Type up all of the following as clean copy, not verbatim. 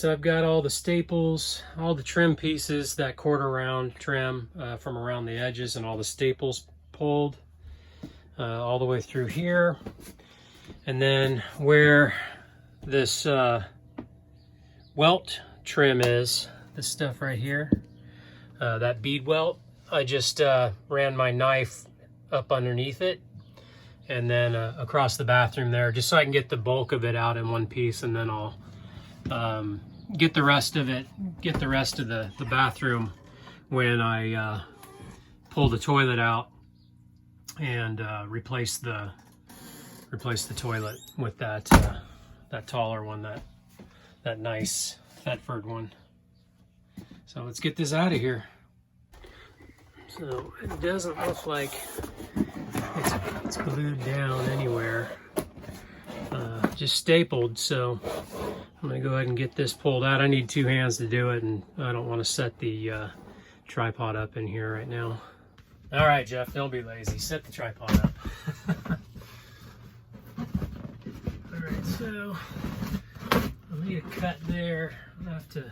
so I've got all the staples, all the trim pieces, that quarter round trim from around the edges, and all the staples pulled all the way through here. And then where this welt trim is, this stuff right here, that bead welt, I just ran my knife up underneath it and then across the bathroom there, just so I can get the bulk of it out in one piece, and then I'll get the rest of it, get the rest of the bathroom when I pull the toilet out and replace the toilet with that that taller one, that nice Thetford one. So let's get this out of here. So it doesn't look like it's glued down anywhere, just stapled. So I'm gonna go ahead and get this pulled out. I need two hands to do it, and I don't want to set the tripod up in here right now. All right, Jeff, don't be lazy. Set the tripod up. All right, so I'll need a cut there. I'll have to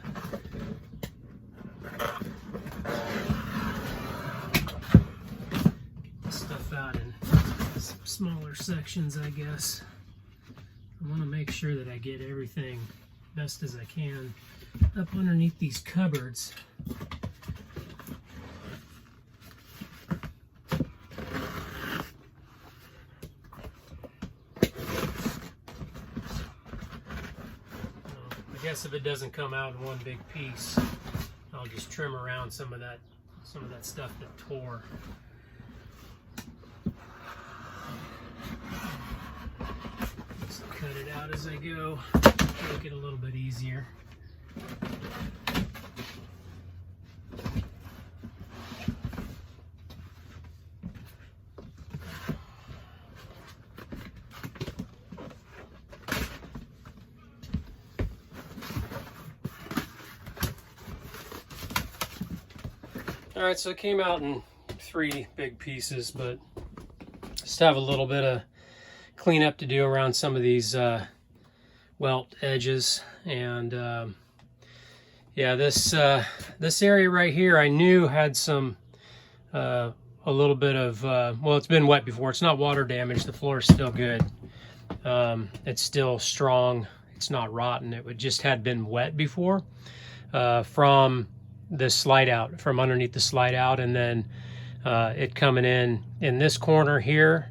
get this stuff out in some smaller sections, I guess. I want to make sure that I get everything best as I can up underneath these cupboards. I guess if it doesn't come out in one big piece, I'll just trim around some of that stuff that tore. Just cut it out as I go, make it a little bit easier. All right, so it came out in 3 big pieces, but just have a little bit of cleanup to do around some of these welt edges. And yeah, this area right here I knew had some a little bit of well, it's been wet before. It's not water damage. The floor is still good. It's still strong. It's not rotten. It just had been wet before from the slide out, from underneath the slide out, and then it coming in this corner here,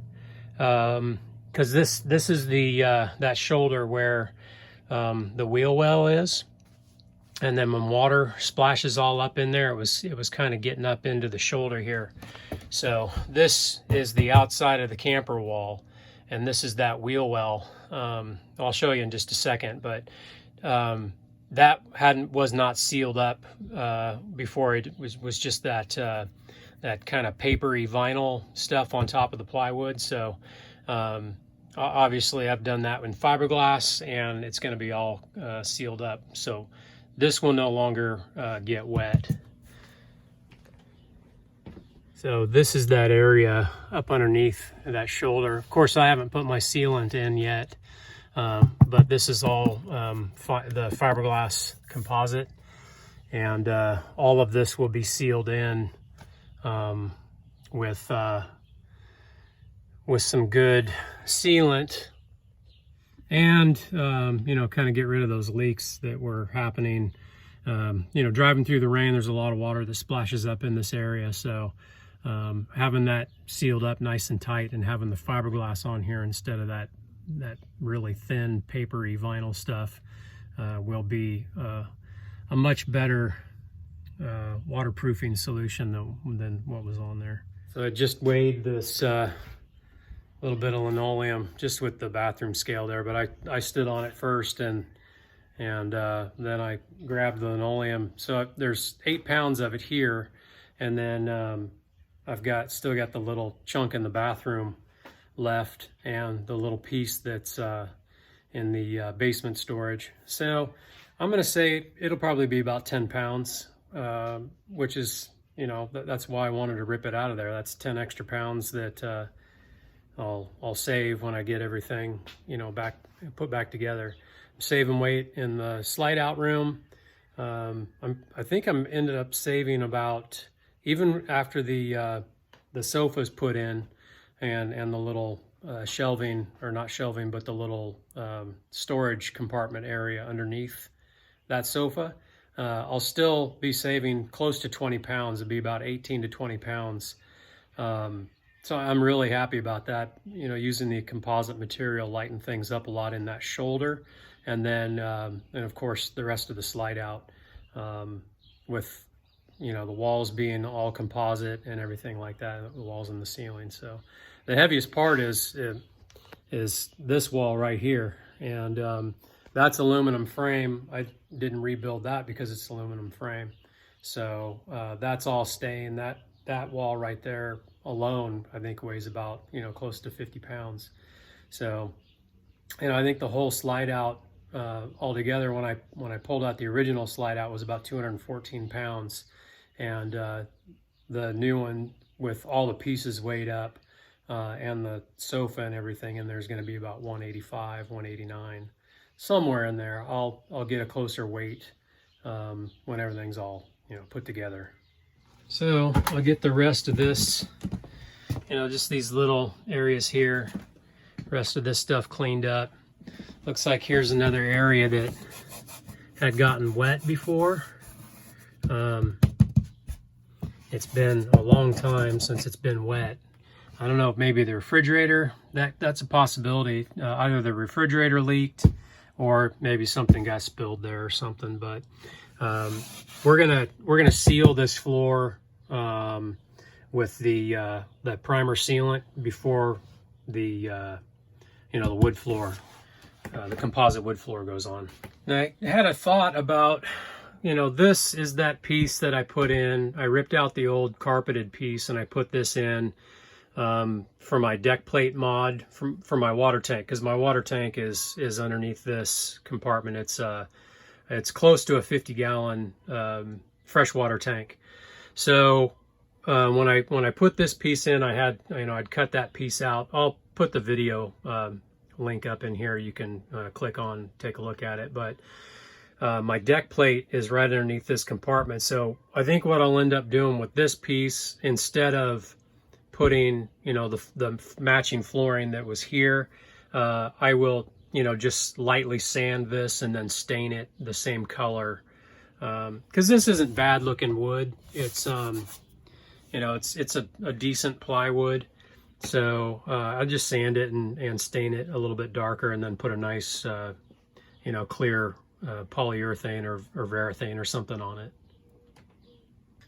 because this is the that shoulder where the wheel well is, and then when water splashes all up in there, it was kind of getting up into the shoulder here. So this is the outside of the camper wall, and this is that wheel well. I'll show you in just a second, but that was not sealed up before. It was just that that kind of papery vinyl stuff on top of the plywood. So obviously I've done that in fiberglass, and it's going to be all sealed up. So this will no longer get wet. So this is that area up underneath that shoulder. Of course, I haven't put my sealant in yet. But this is all the fiberglass composite, and all of this will be sealed in with some good sealant, and you know, kind of get rid of those leaks that were happening. You know, driving through the rain, there's a lot of water that splashes up in this area, so having that sealed up nice and tight, and having the fiberglass on here instead of that really thin papery vinyl stuff will be a much better waterproofing solution than what was on there. So I just weighed this little bit of linoleum just with the bathroom scale there, but I stood on it first, and then I grabbed the linoleum. So there's 8 pounds of it here, and then I've still got the little chunk in the bathroom left, and the little piece that's in the basement storage. So I'm gonna say it'll probably be about 10 pounds, which is, you know, that's why I wanted to rip it out of there. That's 10 extra pounds that I'll save when I get everything, you know, put back together. saving weight in the slide out room. I think I'm ended up saving about, even after the sofa's put in and the little shelving, or not shelving, but the little storage compartment area underneath that sofa, I'll still be saving close to 20 pounds. It'd be about 18 to 20 pounds. So I'm really happy about that. You know, using the composite material lightened things up a lot in that shoulder. And then, and of course, the rest of the slide out, with, you know, the walls being all composite and everything like that, the walls and the ceiling. So the heaviest part is this wall right here. And that's aluminum frame. I didn't rebuild that because it's aluminum frame. So that's all staying. That wall right there alone, I think, weighs about, you know, close to 50 pounds. So, you know, I think the whole slide out altogether, when I pulled out the original slide out, was about 214 pounds. And the new one, with all the pieces weighed up and the sofa and everything, and there's going to be about 185, 189, somewhere in there. I'll get a closer weight when everything's all, you know, put together. So I'll get the rest of this, you know, just these little areas here, rest of this stuff cleaned up. Looks like here's another area that had gotten wet before. It's been a long time since it's been wet. I don't know if maybe the refrigerator, that's a possibility. Either the refrigerator leaked or maybe something got spilled there or something. But we're gonna seal this floor with the primer sealant before the you know, the wood floor, the composite wood floor goes on. Now, I had a thought about, you know, this is that piece that I put in. I ripped out the old carpeted piece and I put this in for my deck plate mod for my water tank, because my water tank is underneath this compartment. It's close to a 50-gallon freshwater tank. So when I put this piece in, I had, you know, I'd cut that piece out. I'll put the video link up in here. You can click on, take a look at it. But my deck plate is right underneath this compartment. So I think what I'll end up doing with this piece, instead of putting, you know, the matching flooring that was here, I will, you know, just lightly sand this and then stain it the same color, because this isn't bad looking wood. It's you know, it's a decent plywood. So I'll just sand it and stain it a little bit darker, and then put a nice you know, clear polyurethane or varathane or something on it.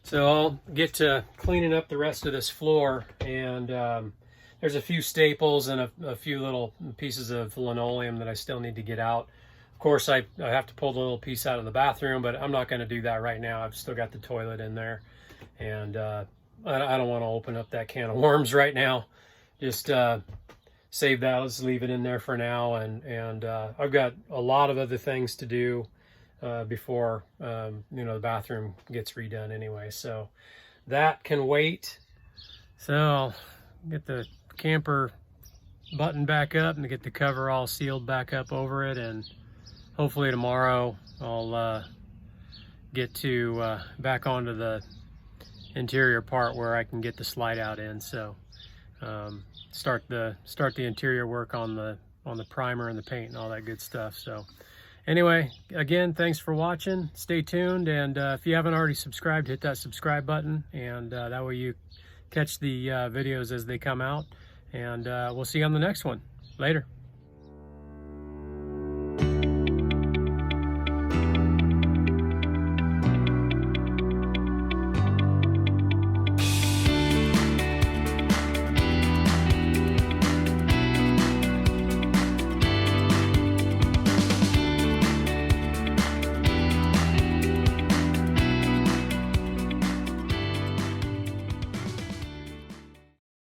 So I'll get to cleaning up the rest of this floor, and there's a few staples and a few little pieces of linoleum that I still need to get out. Of course, I have to pull the little piece out of the bathroom, but I'm not going to do that right now. I've still got the toilet in there, and I don't want to open up that can of worms right now. Just save that. Let's leave it in there for now, and I've got a lot of other things to do before you know, the bathroom gets redone anyway, so that can wait. So I'll get the camper button back up and get the cover all sealed back up over it, and hopefully tomorrow I'll get to back onto the interior part where I can get the slide out in. So start the interior work on the primer and the paint and all that good stuff. So anyway, again, thanks for watching. Stay tuned, and if you haven't already subscribed, hit that subscribe button, and that way you catch the videos as they come out. And we'll see you on the next one. Later.